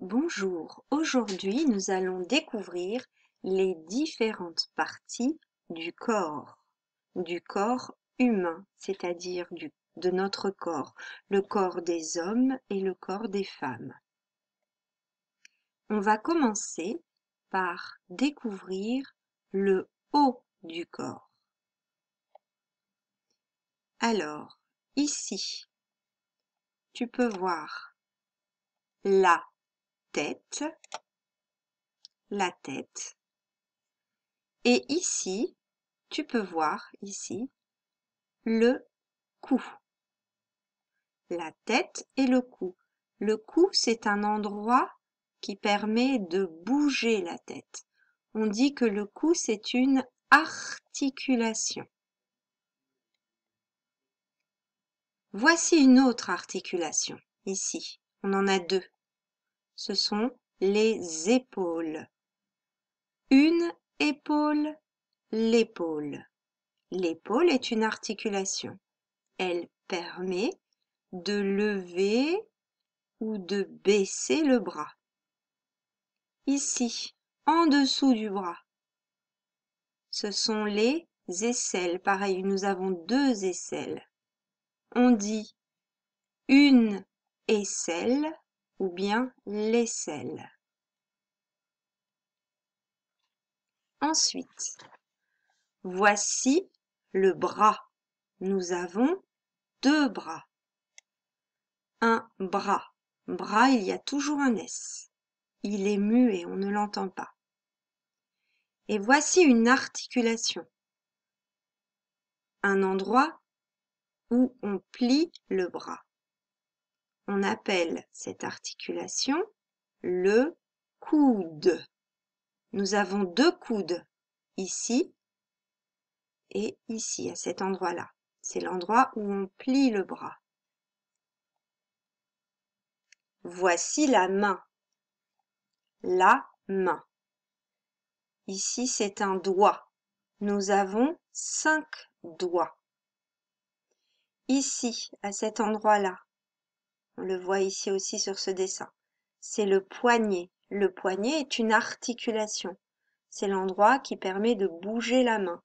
Bonjour, aujourd'hui nous allons découvrir les différentes parties du corps humain, c'est-à-dire de notre corps, le corps des hommes et le corps des femmes. On va commencer par découvrir le haut du corps. Alors, ici, tu peux voir la tête, et ici, tu peux voir ici le cou, la tête et le cou. Le cou, c'est un endroit qui permet de bouger la tête. On dit que le cou, c'est une articulation. Voici une autre articulation, ici. On en a deux. Ce sont les épaules. Une épaule, l'épaule. L'épaule est une articulation. Elle permet de lever ou de baisser le bras. Ici, en dessous du bras, ce sont les aisselles. Pareil, nous avons deux aisselles. On dit une aisselle ou bien l'aisselle. Ensuite, voici le bras. Nous avons deux bras. Un bras. Bras, il y a toujours un S. Il est muet, on ne l'entend pas. Et voici une articulation. Un endroit où on plie le bras. On appelle cette articulation le coude. Nous avons deux coudes, ici et ici, à cet endroit-là. C'est l'endroit où on plie le bras. Voici la main. La main. Ici, c'est un doigt. Nous avons 5 doigts. Ici, à cet endroit-là, on le voit ici aussi sur ce dessin, c'est le poignet. Le poignet est une articulation. C'est l'endroit qui permet de bouger la main.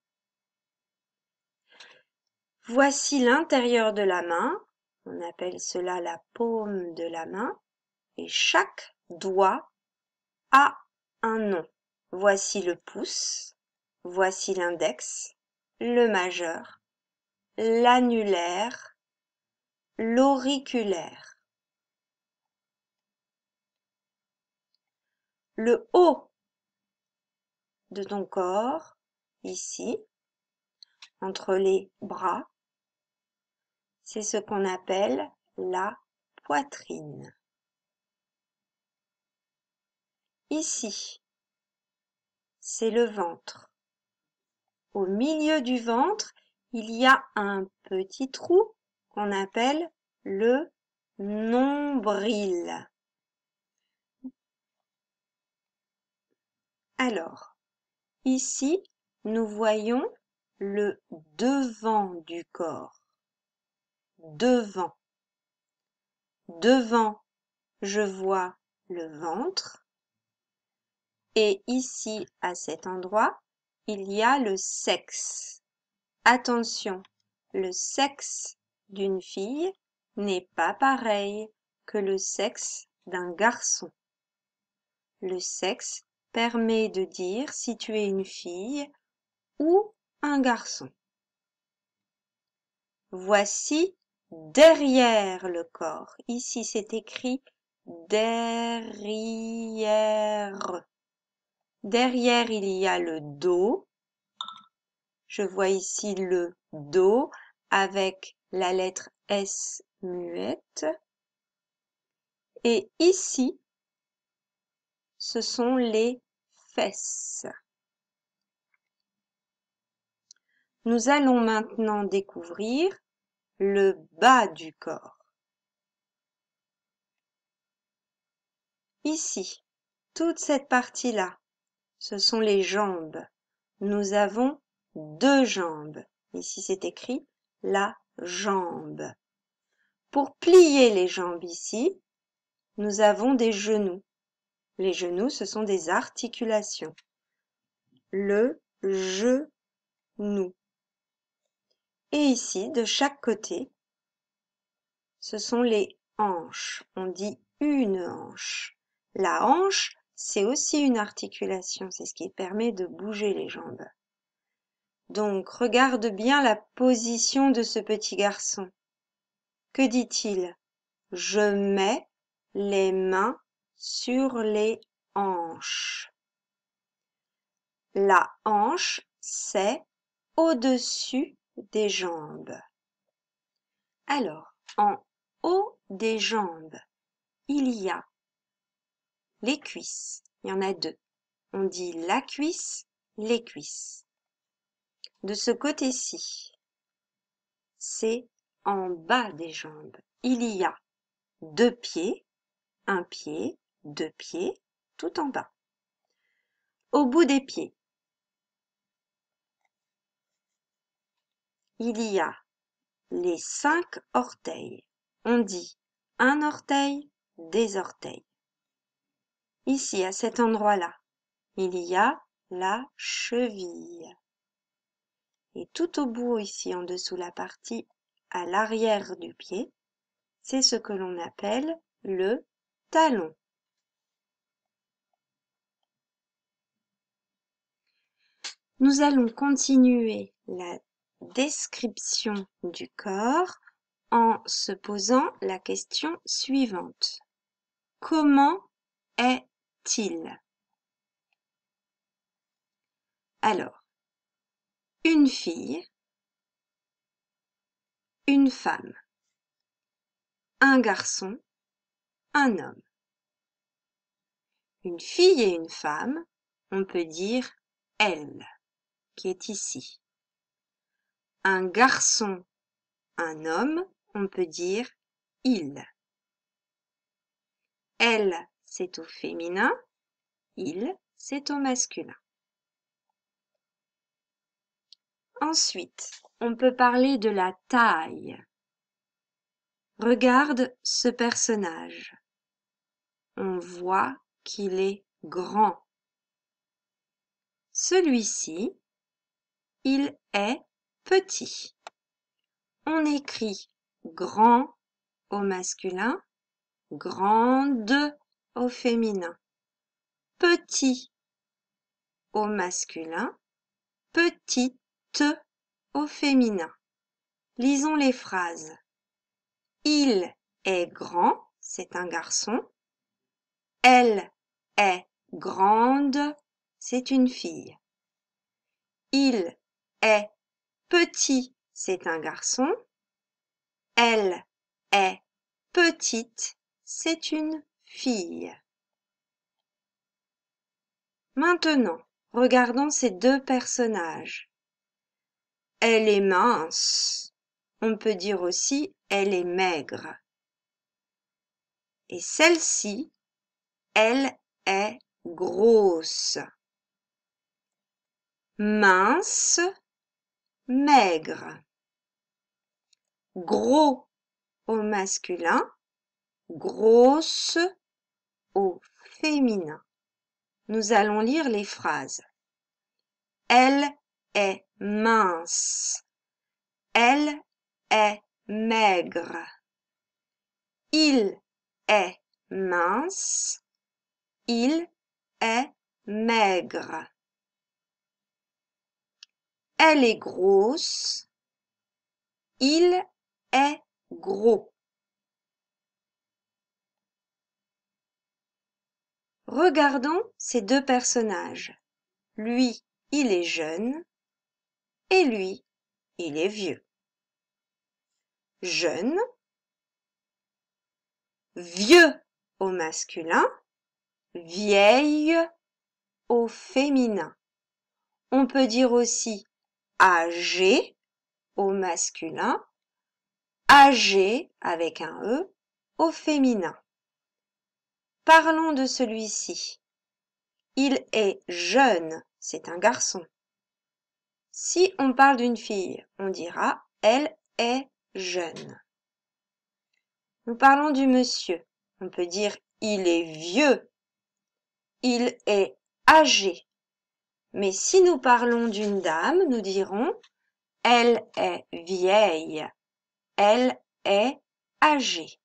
Voici l'intérieur de la main. On appelle cela la paume de la main. Et chaque doigt a un nom. Voici le pouce. Voici l'index, le majeur, l'annulaire, l'auriculaire. Le haut de ton corps, ici, entre les bras, c'est ce qu'on appelle la poitrine. Ici, c'est le ventre. Au milieu du ventre, il y a un petit trou qu'on appelle le nombril. Alors, ici, nous voyons le devant du corps. Devant. Devant, je vois le ventre. Et ici, à cet endroit, il y a le sexe. Attention, le sexe d'une fille n'est pas pareil que le sexe d'un garçon. Le sexe permet de dire si tu es une fille ou un garçon. Voici derrière le corps. Ici, c'est écrit derrière. Derrière, il y a le dos. Je vois ici le dos avec la lettre S muette. Et ici, ce sont les fesses. Nous allons maintenant découvrir le bas du corps. Ici, toute cette partie-là, ce sont les jambes. Nous avons deux jambes. Ici, c'est écrit la jambe. Pour plier les jambes ici, nous avons des genoux. Les genoux, ce sont des articulations. Le genou. Et ici, de chaque côté, ce sont les hanches. On dit une hanche. La hanche, c'est aussi une articulation. C'est ce qui permet de bouger les jambes. Donc, regarde bien la position de ce petit garçon. Que dit-il? Je mets les mains sur les hanches. La hanche, c'est au-dessus des jambes. Alors, en haut des jambes, il y a les cuisses. Il y en a deux. On dit la cuisse, les cuisses. De ce côté-ci, c'est en bas des jambes. Il y a deux pieds, un pied, deux pieds, tout en bas. Au bout des pieds, il y a les 5 orteils. On dit un orteil, des orteils. Ici, à cet endroit-là, il y a la cheville. Et tout au bout ici, en dessous la partie à l'arrière du pied, c'est ce que l'on appelle le talon. Nous allons continuer la description du corps en se posant la question suivante. Comment est-il? Alors, une fille, une femme, un garçon, un homme. Une fille et une femme, on peut dire elle, qui est ici. Un garçon, un homme, on peut dire il. Elle, c'est au féminin, il, c'est au masculin. Ensuite, on peut parler de la taille. Regarde ce personnage. On voit qu'il est grand. Celui-ci, il est petit. On écrit grand au masculin, grande au féminin. Petit au masculin, petite au féminin. Lisons les phrases. Il est grand, c'est un garçon. Elle est grande, c'est une fille. Il est petit, c'est un garçon. Elle est petite, c'est une fille. Maintenant, regardons ces deux personnages. Elle est mince. On peut dire aussi elle est maigre. Et celle-ci, elle est grosse. Mince, maigre. Gros au masculin, grosse au féminin. Nous allons lire les phrases. Elle est mince. Elle est maigre. Il est mince. Il est maigre. Elle est grosse. Il est gros. Regardons ces deux personnages. Lui, il est jeune et lui, il est vieux. Jeune, vieux au masculin, vieille au féminin. On peut dire aussi âgé au masculin, âgé avec un E au féminin. Parlons de celui-ci. Il est jeune, c'est un garçon. Si on parle d'une fille, on dira elle est jeune. Nous parlons du monsieur. On peut dire il est vieux. il est âgé. Mais si nous parlons d'une dame, nous dirons elle est vieille. Elle est âgée.